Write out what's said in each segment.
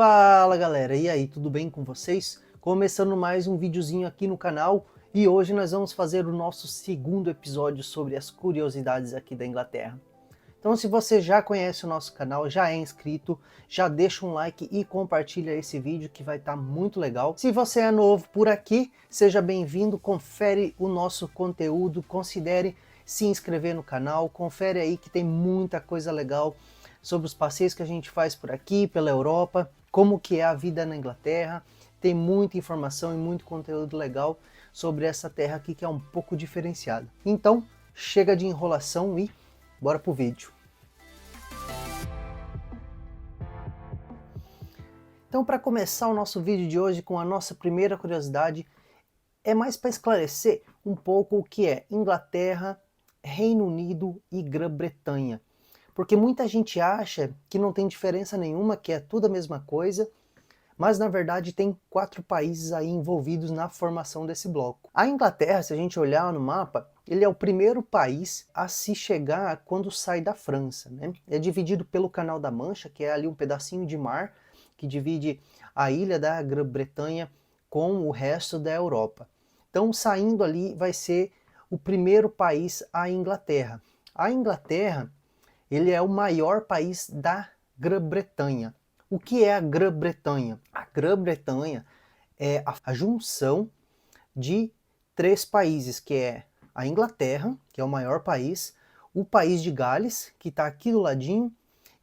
Fala galera, e aí, tudo bem com vocês? Começando mais um videozinho aqui no canal e hoje nós vamos fazer o nosso segundo episódio sobre as curiosidades aqui da Inglaterra. Então se você já conhece o nosso canal, já é inscrito, já deixa um like e compartilha esse vídeo que vai estar muito legal. Se você é novo por aqui, seja bem-vindo, confere o nosso conteúdo, considere se inscrever no canal, confere aí que tem muita coisa legal sobre os passeios que a gente faz por aqui, pela Europa, como que é a vida na Inglaterra. Tem muita informação e muito conteúdo legal sobre essa terra aqui que é um pouco diferenciada. Então, chega de enrolação e bora pro vídeo. Então, para começar o nosso vídeo de hoje com a nossa primeira curiosidade, é mais para esclarecer um pouco o que é Inglaterra, Reino Unido e Grã-Bretanha. Porque muita gente acha que não tem diferença nenhuma, que é tudo a mesma coisa, mas na verdade tem 4 países aí envolvidos na formação desse bloco. A Inglaterra, se a gente olhar no mapa, ele é o primeiro país a se chegar quando sai da França, né? É dividido pelo Canal da Mancha, que é ali um pedacinho de mar que divide a ilha da Grã-Bretanha com o resto da Europa. Então, saindo ali vai ser o primeiro país a Inglaterra. A Inglaterra, ele é o maior país da Grã-Bretanha. O que é a Grã-Bretanha? A Grã-Bretanha é a junção de 3 países, que é a Inglaterra, que é o maior país, o país de Gales, que está aqui do ladinho,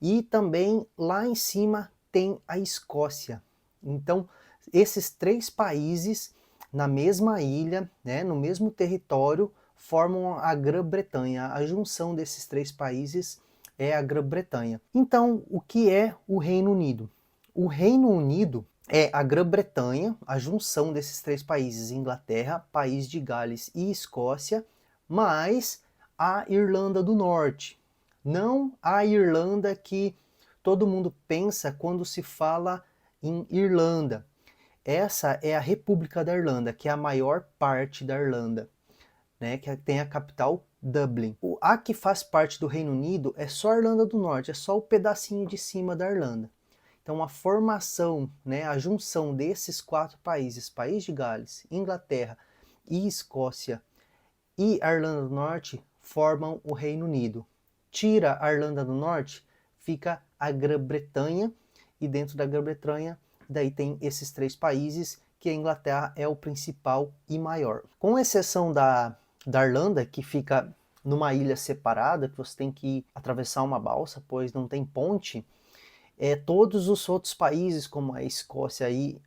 e também lá em cima tem a Escócia. Então, esses 3 países na mesma ilha, né, no mesmo território, formam a Grã-Bretanha. A junção desses 3 países é a Grã-Bretanha. Então, o que é o Reino Unido? O Reino Unido é a Grã-Bretanha, a junção desses 3 países, Inglaterra, País de Gales e Escócia, mais a Irlanda do Norte. Não a Irlanda que todo mundo pensa quando se fala em Irlanda. Essa é a República da Irlanda, que é a maior parte da Irlanda, né, que tem a capital Dublin. A que faz parte do Reino Unido é só a Irlanda do Norte, é só o pedacinho de cima da Irlanda. Então a formação, né, a junção desses 4 países, País de Gales, Inglaterra e Escócia e a Irlanda do Norte, formam o Reino Unido. Tira a Irlanda do Norte, fica a Grã-Bretanha, e dentro da Grã-Bretanha, daí tem esses 3 países, que a Inglaterra é o principal e maior. Com exceção da Irlanda, que fica numa ilha separada, que você tem que atravessar uma balsa, pois não tem ponte, todos os outros países, como a Escócia e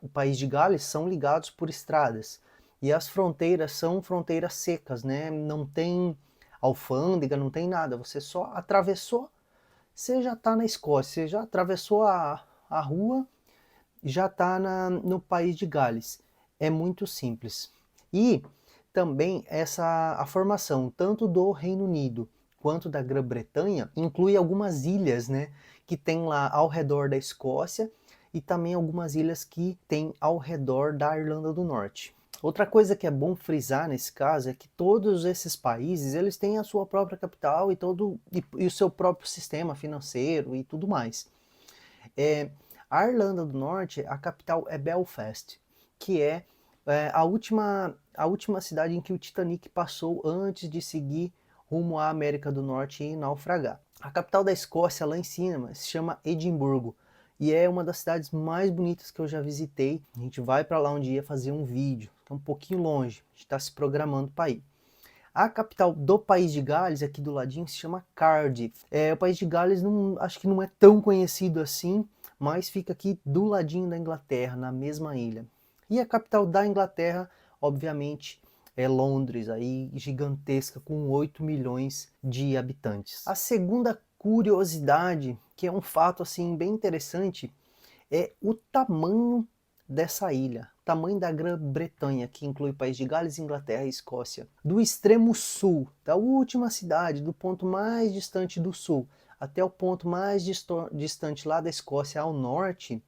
o País de Gales, são ligados por estradas. E as fronteiras são fronteiras secas, né? Não tem alfândega, não tem nada. Você só atravessou, você já está na Escócia. Você já atravessou a rua, já está no País de Gales. É muito simples. E também a formação tanto do Reino Unido quanto da Grã-Bretanha inclui algumas ilhas, né, que tem lá ao redor da Escócia, e também algumas ilhas que tem ao redor da Irlanda do Norte. Outra coisa que é bom frisar nesse caso é que todos esses países eles têm a sua própria capital e o seu próprio sistema financeiro e tudo mais. A Irlanda do Norte, a capital é Belfast, que é a última cidade em que o Titanic passou antes de seguir rumo à América do Norte e naufragar. A capital da Escócia, lá em cima, se chama Edimburgo, e é uma das cidades mais bonitas que eu já visitei. A gente vai para lá um dia fazer um vídeo, é um pouquinho longe, a gente está se programando para ir. A capital do País de Gales, aqui do ladinho, se chama Cardiff. O País de Gales acho que não é tão conhecido assim, mas fica aqui do ladinho da Inglaterra, na mesma ilha. E a capital da Inglaterra, obviamente, é Londres, aí gigantesca, com 8 milhões de habitantes. A segunda curiosidade, que é um fato assim bem interessante, é o tamanho dessa ilha, o tamanho da Grã-Bretanha, que inclui o País de Gales, Inglaterra e Escócia. Do extremo sul, da última cidade, do ponto mais distante do sul, até o ponto mais distante lá da Escócia ao norte,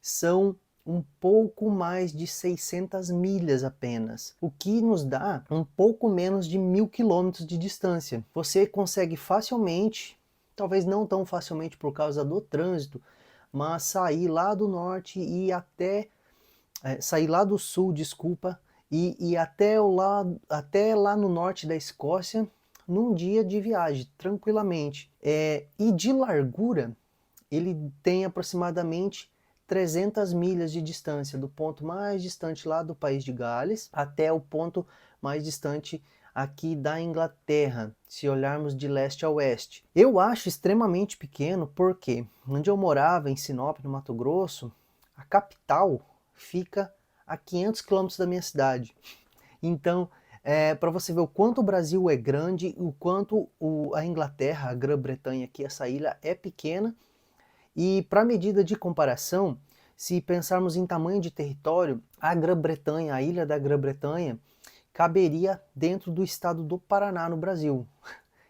são um pouco mais de 600 milhas apenas, o que nos dá um pouco menos de 1.000 quilômetros de distância. Você consegue facilmente, talvez não tão facilmente por causa do trânsito, mas sair lá do norte e até sair lá do sul, desculpa, e até lá no norte da Escócia num dia de viagem, tranquilamente. E de largura, ele tem aproximadamente 300 milhas de distância, do ponto mais distante lá do país de Gales até o ponto mais distante aqui da Inglaterra, se olharmos de leste a oeste. Eu acho extremamente pequeno porque onde eu morava, em Sinop, no Mato Grosso, a capital fica a 500 quilômetros da minha cidade. Então, para você ver o quanto o Brasil é grande, o quanto a Inglaterra, a Grã-Bretanha aqui, essa ilha é pequena. E para medida de comparação, se pensarmos em tamanho de território, a Grã-Bretanha, a ilha da Grã-Bretanha, caberia dentro do estado do Paraná, no Brasil.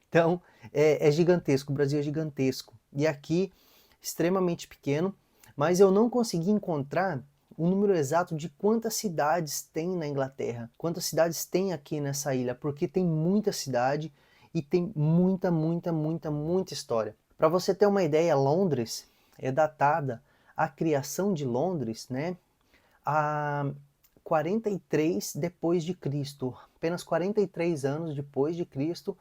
Então, é gigantesco, o Brasil é gigantesco. E aqui, extremamente pequeno, mas eu não consegui encontrar o número exato de quantas cidades tem na Inglaterra, quantas cidades tem aqui nessa ilha, porque tem muita cidade e tem muita história. Para você ter uma ideia, Londres é datada, a criação de Londres, né, a 43 depois de Cristo. Apenas 43 anos depois de Cristo,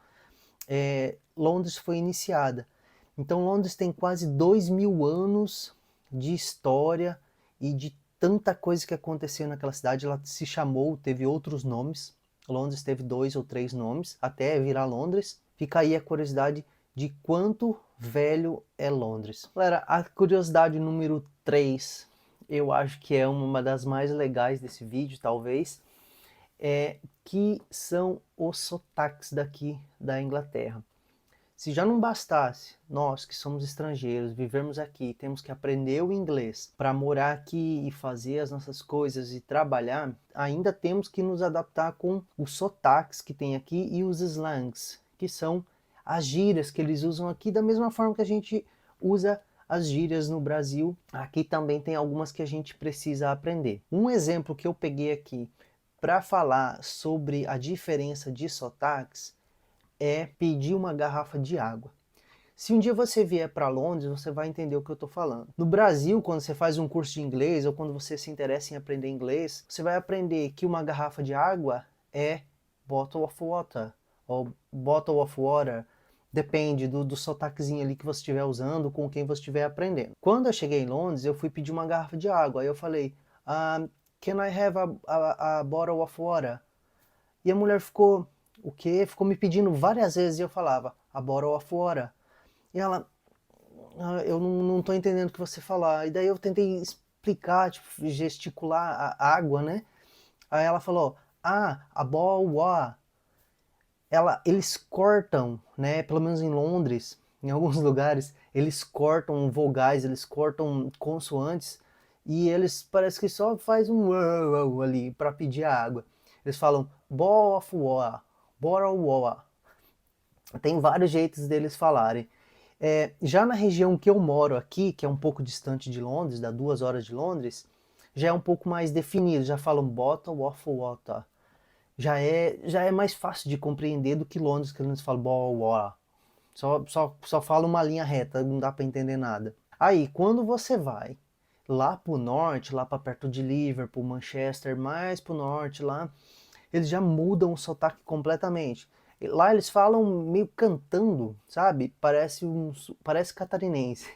Londres foi iniciada. Então Londres tem quase 2000 anos de história e de tanta coisa que aconteceu naquela cidade. Ela se chamou, teve outros nomes. Londres teve 2 ou 3 nomes até virar Londres. Fica aí a curiosidade de quanto velho é Londres. Galera, a curiosidade número 3, eu acho que é uma das mais legais desse vídeo, talvez, que são os sotaques daqui da Inglaterra. Se já não bastasse nós que somos estrangeiros, vivermos aqui, temos que aprender o inglês para morar aqui e fazer as nossas coisas e trabalhar, ainda temos que nos adaptar com os sotaques que tem aqui e os slangs, que são as gírias que eles usam aqui, da mesma forma que a gente usa as gírias no Brasil. Aqui também tem algumas que a gente precisa aprender. Um exemplo que eu peguei aqui para falar sobre a diferença de sotaques é pedir uma garrafa de água. Se um dia você vier para Londres, você vai entender o que eu estou falando. No Brasil, quando você faz um curso de inglês ou quando você se interessa em aprender inglês, você vai aprender que uma garrafa de água é bottle of water ou bottle of water. Depende do sotaquezinho ali que você estiver usando, com quem você estiver aprendendo. Quando eu cheguei em Londres, eu fui pedir uma garrafa de água. Aí eu falei, can I have a bottle of water? E a mulher ficou, o quê? Ficou me pedindo várias vezes e eu falava, a bottle of water. E ela, eu não tô entendendo o que você falar. E daí eu tentei explicar, tipo, gesticular a água, né? Aí ela falou, a boa. Eles cortam, né? Pelo menos em Londres, em alguns lugares, eles cortam vogais, eles cortam consoantes e eles parece que só faz um ali para pedir a água. Eles falam ball of war, bottle war. Tem vários jeitos deles falarem. Já na região que eu moro aqui, que é um pouco distante de Londres, dá 2 horas de Londres, já é um pouco mais definido, já falam bottle of water. Já é mais fácil de compreender do que Londres, que eles falam ball war. Só fala uma linha reta, não dá para entender nada. Aí, quando você vai lá pro norte, lá para perto de Liverpool, Manchester, mais pro norte lá, eles já mudam o sotaque completamente. Lá eles falam meio cantando, sabe? Parece catarinense.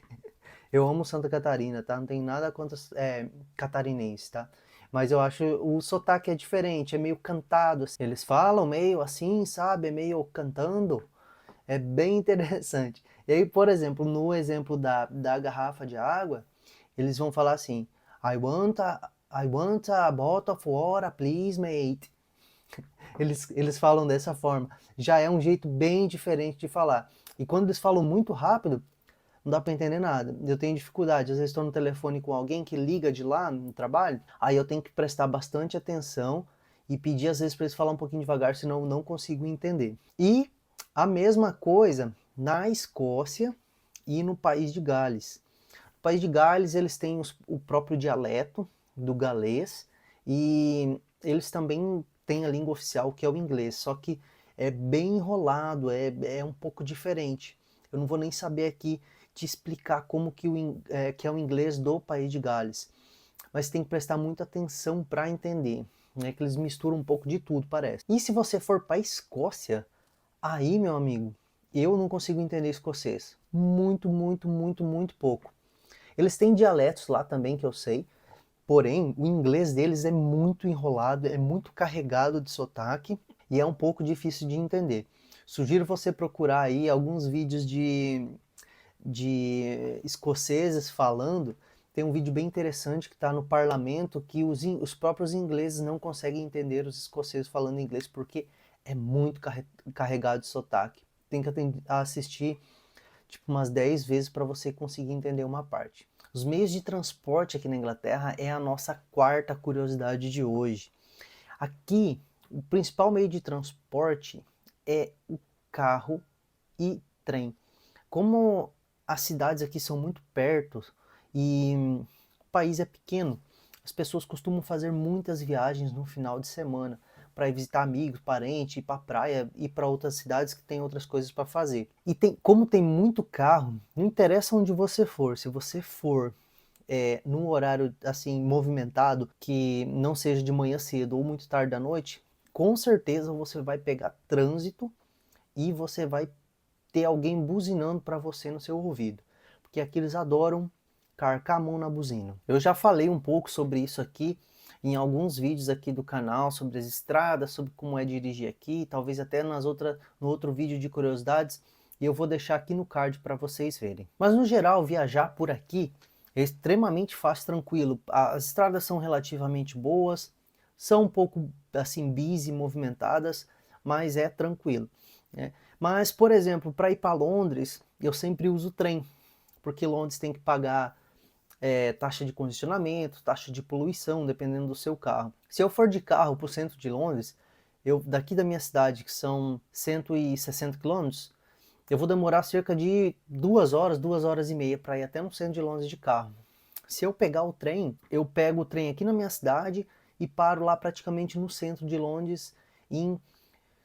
Eu amo Santa Catarina, tá? Não tem nada contra catarinense, tá? Mas eu acho o sotaque é diferente, é meio cantado, assim. Eles falam meio assim, sabe? É meio cantando. É bem interessante. E aí, por exemplo, no exemplo da garrafa de água, eles vão falar assim, I want a bottle of water, please, mate. Eles falam dessa forma. Já é um jeito bem diferente de falar. E quando eles falam muito rápido, não dá para entender nada. Eu tenho dificuldade. Às vezes estou no telefone com alguém que liga de lá no trabalho, aí eu tenho que prestar bastante atenção e pedir às vezes para eles falar um pouquinho devagar, senão eu não consigo entender. E a mesma coisa na Escócia e no País de Gales. No País de Gales eles têm o próprio dialeto do galês e eles também têm a língua oficial que é o inglês, só que é bem enrolado, é um pouco diferente. Eu não vou nem saber aqui te explicar como que, que é o inglês do País de Gales. Mas tem que prestar muita atenção para entender, né? Que eles misturam um pouco de tudo, parece. E se você for para a Escócia, aí, meu amigo, eu não consigo entender escocês. Muito, muito, muito, muito pouco. Eles têm dialetos lá também que eu sei, porém o inglês deles é muito enrolado, é muito carregado de sotaque e é um pouco difícil de entender. Sugiro você procurar aí alguns vídeos de escoceses falando. Tem um vídeo bem interessante que está no parlamento que os próprios ingleses não conseguem entender os escoceses falando inglês porque é muito carregado de sotaque. Tem que assistir tipo umas 10 vezes para você conseguir entender uma parte. Os meios de transporte aqui na Inglaterra é a nossa quarta curiosidade de hoje. Aqui, o principal meio de transporte é o carro e trem. Como as cidades aqui são muito perto e o país é pequeno, as pessoas costumam fazer muitas viagens no final de semana para ir visitar amigos, parentes, ir para a praia, ir para outras cidades que tem outras coisas para fazer. E como tem muito carro, não interessa onde você for, se você for num horário assim movimentado, que não seja de manhã cedo ou muito tarde da noite, com certeza você vai pegar trânsito e você vai ter alguém buzinando para você no seu ouvido, porque aqui eles adoram carcar a mão na buzina. Eu já falei um pouco sobre isso aqui em alguns vídeos aqui do canal, sobre as estradas, sobre como é dirigir aqui, talvez até no outro vídeo de curiosidades, e eu vou deixar aqui no card para vocês verem. Mas no geral, viajar por aqui é extremamente fácil, tranquilo. As estradas são relativamente boas, são um pouco assim busy, movimentadas, mas é tranquilo, né? Mas, por exemplo, para ir para Londres, eu sempre uso trem, porque Londres tem que pagar taxa de congestionamento, taxa de poluição, dependendo do seu carro. Se eu for de carro para o centro de Londres, daqui da minha cidade, que são 160 quilômetros, eu vou demorar cerca de 2 horas e meia para ir até no centro de Londres de carro. Se eu pegar o trem, eu pego o trem aqui na minha cidade e paro lá praticamente no centro de Londres em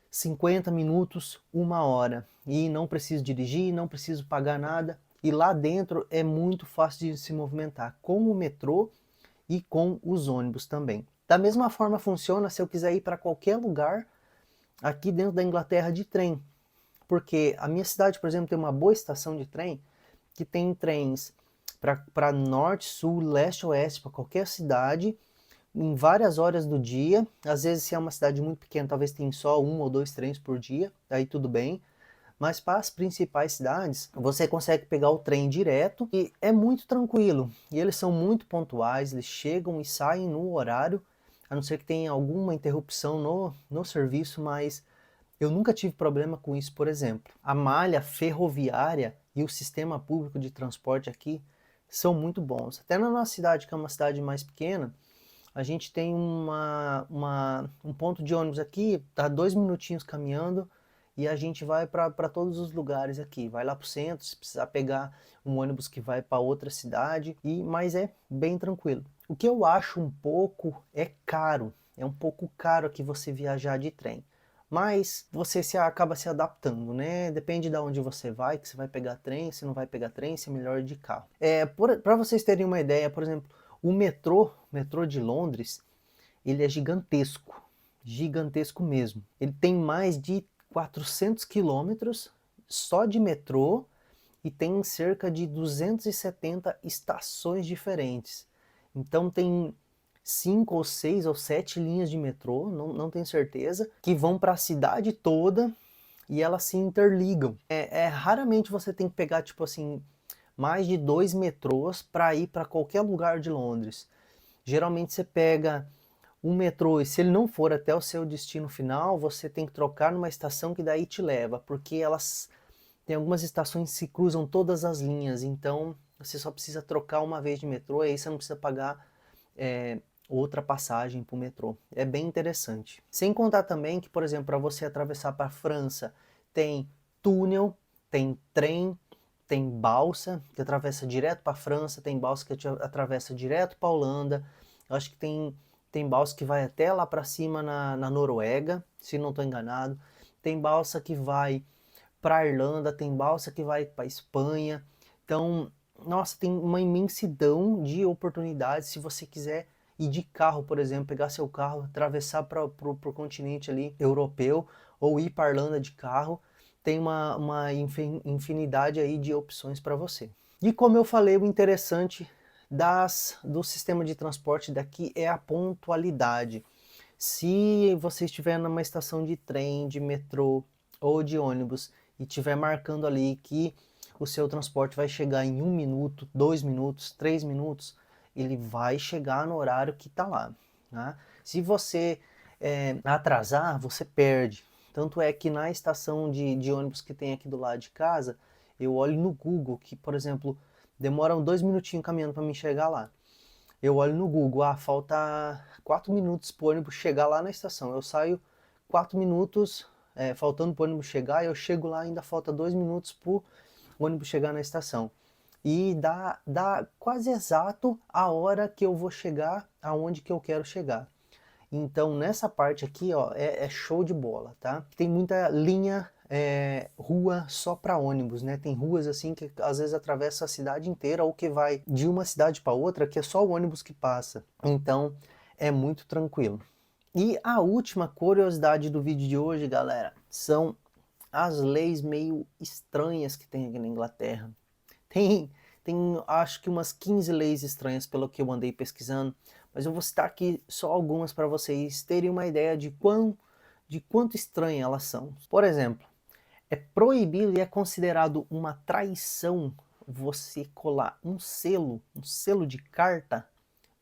50 minutos, 1 hora. E não preciso dirigir, não preciso pagar nada. E lá dentro é muito fácil de se movimentar, com o metrô e com os ônibus também. Da mesma forma funciona se eu quiser ir para qualquer lugar aqui dentro da Inglaterra de trem. Porque a minha cidade, por exemplo, tem uma boa estação de trem, que tem trens para norte, sul, leste, oeste, para qualquer cidade, em várias horas do dia. Às vezes, se é uma cidade muito pequena, talvez tenha só 1 ou 2 trens por dia, aí tudo bem. Mas para as principais cidades, você consegue pegar o trem direto e é muito tranquilo. E eles são muito pontuais, eles chegam e saem no horário, a não ser que tenha alguma interrupção no serviço, mas eu nunca tive problema com isso, por exemplo. A malha ferroviária e o sistema público de transporte aqui são muito bons. Até na nossa cidade, que é uma cidade mais pequena, a gente tem um ponto de ônibus aqui, dá 2 minutinhos caminhando e a gente vai para todos os lugares aqui. Vai lá para o centro, se precisar pegar um ônibus que vai para outra cidade, mas é bem tranquilo. O que eu acho um pouco é caro, é um pouco caro aqui você viajar de trem. Mas você acaba se adaptando, né? Depende de onde você vai, que você vai pegar trem, se não vai pegar trem, se é melhor ir de carro. Para vocês terem uma ideia, por exemplo, o metrô de Londres, ele é gigantesco, gigantesco mesmo. Ele tem mais de 400 quilômetros só de metrô e tem cerca de 270 estações diferentes. Então tem 5 ou 6 ou 7 linhas de metrô, não tenho certeza, que vão para a cidade toda e elas se interligam. Raramente você tem que pegar, tipo assim, mais de 2 metrôs para ir para qualquer lugar de Londres. Geralmente você pega um metrô e se ele não for até o seu destino final, você tem que trocar numa estação que daí te leva, porque elas tem algumas estações que se cruzam todas as linhas, então você só precisa trocar uma vez de metrô e aí você não precisa pagar outra passagem para o metrô. É bem interessante. Sem contar também que, por exemplo, para você atravessar para a França, tem túnel, tem trem, tem balsa que atravessa direto para a França, tem balsa que atravessa direto para a Holanda. Eu acho que tem balsa que vai até lá para cima na Noruega, se não estou enganado. Tem balsa que vai para a Irlanda, tem balsa que vai para a Espanha, Então, nossa, tem uma imensidão de oportunidades se você quiser ir de carro, por exemplo, pegar seu carro, atravessar para o continente ali europeu ou ir para Irlanda de carro, tem uma infinidade aí de opções para você. E como eu falei, o interessante do sistema de transporte daqui é a pontualidade. Se você estiver numa estação de trem, de metrô ou de ônibus e estiver marcando ali que o seu transporte vai chegar em 1 minuto, 2 minutos, 3 minutos, ele vai chegar no horário que está lá. Tá? Se você atrasar, você perde. Tanto é que na estação de ônibus que tem aqui do lado de casa, eu olho no Google que, por exemplo, demoram 2 minutinhos caminhando para mim chegar lá. Eu olho no Google, falta 4 minutos para o ônibus chegar lá na estação. Eu saio 4 minutos, faltando para o ônibus chegar, eu chego lá, ainda falta 2 minutos para o ônibus chegar na estação. E dá quase exato a hora que eu vou chegar aonde que eu quero chegar. Então nessa parte aqui, ó, é show de bola, tá? Tem muita linha, rua só para ônibus, né? Tem ruas assim que às vezes atravessa a cidade inteira ou que vai de uma cidade para outra, que é só o ônibus que passa. Então é muito tranquilo. E a última curiosidade do vídeo de hoje, galera, são as leis meio estranhas que tem aqui na Inglaterra. Tem, tem acho que umas 15 leis estranhas pelo que eu andei pesquisando, mas eu vou citar aqui só algumas para vocês terem uma ideia de quanto estranhas elas são. Por exemplo, é proibido e é considerado uma traição você colar um selo de carta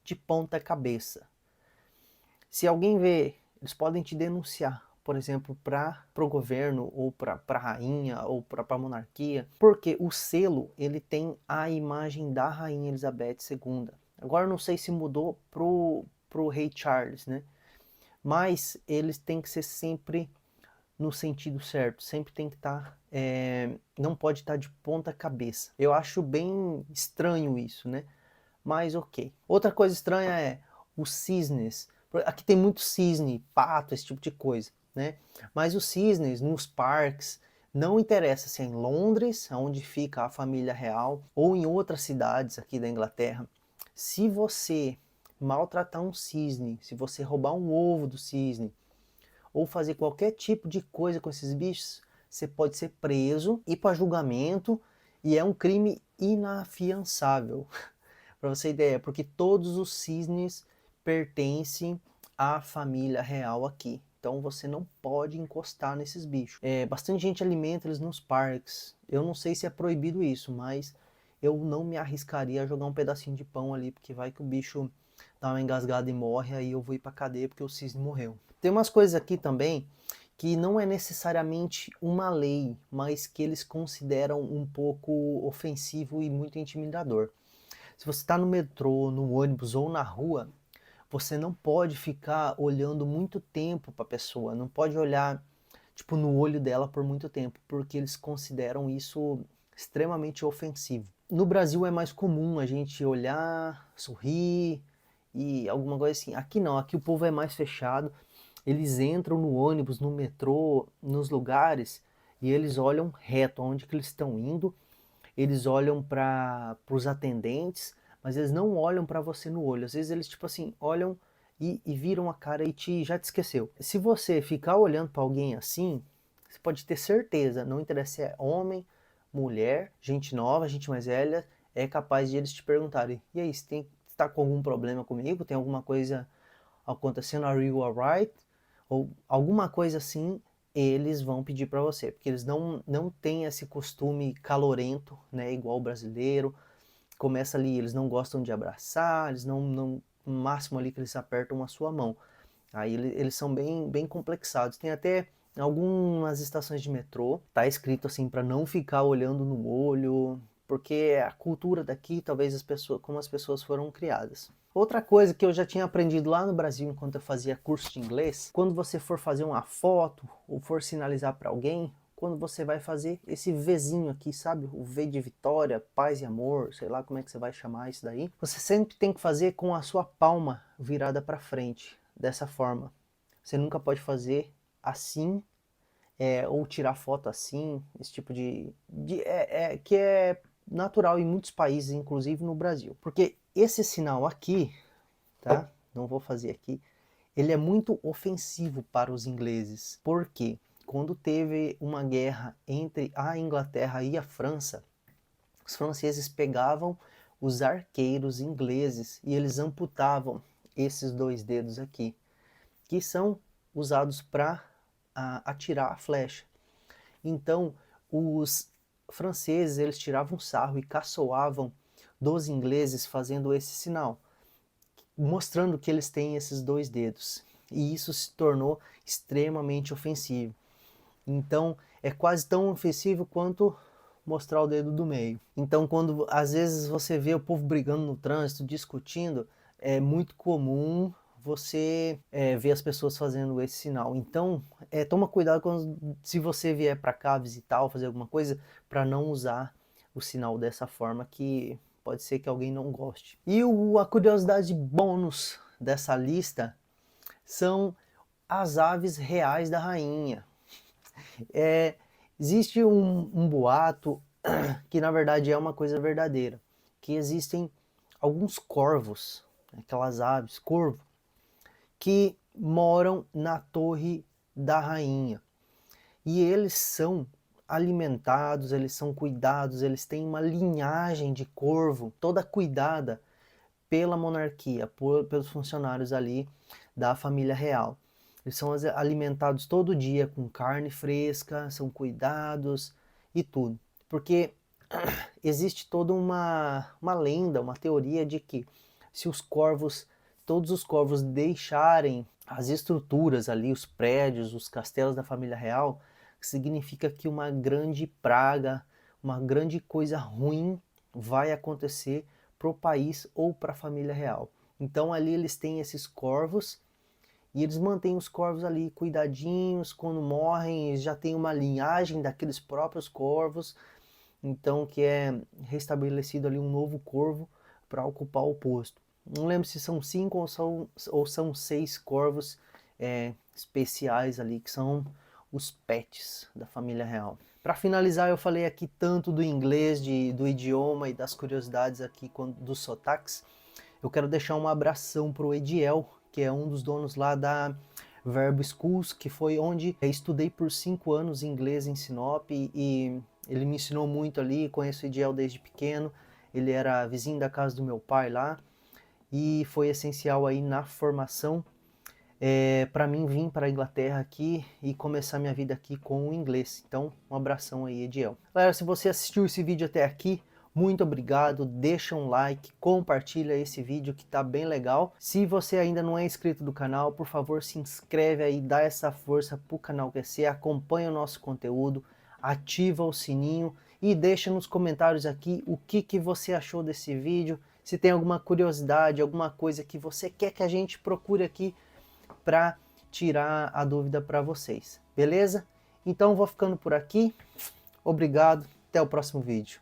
de ponta cabeça. Se alguém vê, eles podem te denunciar, por exemplo, para o governo, ou para a rainha, ou para a monarquia, porque o selo ele tem a imagem da rainha Elizabeth II. Agora não sei se mudou pro rei Charles, né? Mas eles têm que ser sempre no sentido certo, sempre tem que estar, não pode estar de ponta cabeça. Eu acho bem estranho isso, né? Mas ok. Outra coisa estranha é os cisnes. Aqui tem muito cisne, pato, esse tipo de coisa, né? Mas os cisnes nos parques, não interessa se é em Londres, onde fica a família real, ou em outras cidades aqui da Inglaterra. Se você maltratar um cisne, se você roubar um ovo do cisne, ou fazer qualquer tipo de coisa com esses bichos, você pode ser preso, ir para julgamento, e é um crime inafiançável. Para você ter ideia, porque todos os cisnes pertencem à família real aqui. Então você não pode encostar nesses bichos. Bastante gente alimenta eles nos parques. Eu não sei se é proibido isso, mas eu não me arriscaria a jogar um pedacinho de pão ali, porque vai que o bicho dá uma engasgada e morre, aí eu vou ir pra cadeia porque o cisne morreu. Tem umas coisas aqui também que não é necessariamente uma lei, mas que eles consideram um pouco ofensivo e muito intimidador. Se você está no metrô, no ônibus ou na rua, você não pode ficar olhando muito tempo para a pessoa, não pode olhar tipo no olho dela por muito tempo, porque eles consideram isso extremamente ofensivo. No Brasil é mais comum a gente olhar, sorrir e alguma coisa assim. Aqui não, aqui o povo é mais fechado. Eles entram no ônibus, no metrô, nos lugares e eles olham reto aonde que eles estão indo. Eles olham para os atendentes, mas eles não olham para você no olho. Às vezes eles tipo assim olham e viram a cara e já te esqueceu. Se você ficar olhando para alguém assim, você pode ter certeza, não interessa se é homem, mulher, gente nova, gente mais velha, é capaz de eles te perguntarem: e aí, você está com algum problema comigo? Tem alguma coisa acontecendo? Are you alright? Ou alguma coisa assim, eles vão pedir para você, porque eles não têm esse costume calorento, né, igual o brasileiro. Começa ali, eles não gostam de abraçar, eles no máximo ali que eles apertam a sua mão. Aí eles são bem complexados. Tem até algumas estações de metrô, tá escrito assim para não ficar olhando no olho, porque é a cultura daqui, talvez as pessoas, como as pessoas foram criadas. Outra coisa que eu já tinha aprendido lá no Brasil enquanto eu fazia curso de inglês, quando você for fazer uma foto ou for sinalizar para alguém, quando você vai fazer esse Vzinho aqui, sabe? O V de vitória, paz e amor, sei lá como é que você vai chamar isso daí. Você sempre tem que fazer com a sua palma virada para frente, dessa forma. Você nunca pode fazer assim, ou tirar foto assim, esse tipo que é natural em muitos países, inclusive no Brasil. Porque esse sinal aqui, tá? Não vou fazer aqui. Ele é muito ofensivo para os ingleses. Por quê? Quando teve uma guerra entre a Inglaterra e a França, os franceses pegavam os arqueiros ingleses e eles amputavam esses 2 dedos aqui, que são usados para atirar a flecha. Então, os franceses, eles tiravam sarro e caçoavam dos ingleses fazendo esse sinal, mostrando que eles têm esses 2 dedos. E isso se tornou extremamente ofensivo. Então, é quase tão ofensivo quanto mostrar o dedo do meio. Então, quando às vezes você vê o povo brigando no trânsito, discutindo, é muito comum você ver as pessoas fazendo esse sinal. Então, toma cuidado se você vier para cá visitar ou fazer alguma coisa, para não usar o sinal dessa forma, que pode ser que alguém não goste. E a curiosidade bônus dessa lista são as aves reais da rainha. Existe um boato que na verdade é uma coisa verdadeira, que existem alguns corvos, aquelas aves, corvo, que moram na torre da rainha. E eles são alimentados, eles são cuidados, eles têm uma linhagem de corvo toda cuidada pela monarquia, pelos funcionários ali da família real. Eles são alimentados todo dia com carne fresca, são cuidados e tudo. Porque existe toda uma lenda, uma teoria de que se todos os corvos deixarem as estruturas ali, os prédios, os castelos da família real, significa que uma grande praga, uma grande coisa ruim vai acontecer para o país ou para a família real. Então ali eles têm esses corvos e eles mantêm os corvos ali cuidadinhos. Quando morrem, eles já têm uma linhagem daqueles próprios corvos, então que é restabelecido ali um novo corvo para ocupar o posto. Não lembro se são 5 ou são 6 corvos especiais ali, que são os pets da família real. Para finalizar, eu falei aqui tanto do inglês, do idioma e das curiosidades aqui dos sotaques. Eu quero deixar um abração para o Ediel, que é um dos donos lá da Verbo Schools, que foi onde eu estudei por 5 anos inglês em Sinop, e ele me ensinou muito ali. Conheço o Ediel desde pequeno, ele era vizinho da casa do meu pai lá, e foi essencial aí na formação para mim vir para a Inglaterra aqui e começar minha vida aqui com o inglês. Então, um abração aí, Ediel. Galera, se você assistiu esse vídeo até aqui, muito obrigado, deixa um like, compartilha esse vídeo que tá bem legal. Se você ainda não é inscrito do canal, por favor se inscreve aí, dá essa força pro canal crescer, acompanha o nosso conteúdo, ativa o sininho e deixa nos comentários aqui o que você achou desse vídeo, se tem alguma curiosidade, alguma coisa que você quer que a gente procure aqui para tirar a dúvida para vocês, beleza? Então vou ficando por aqui, obrigado, até o próximo vídeo.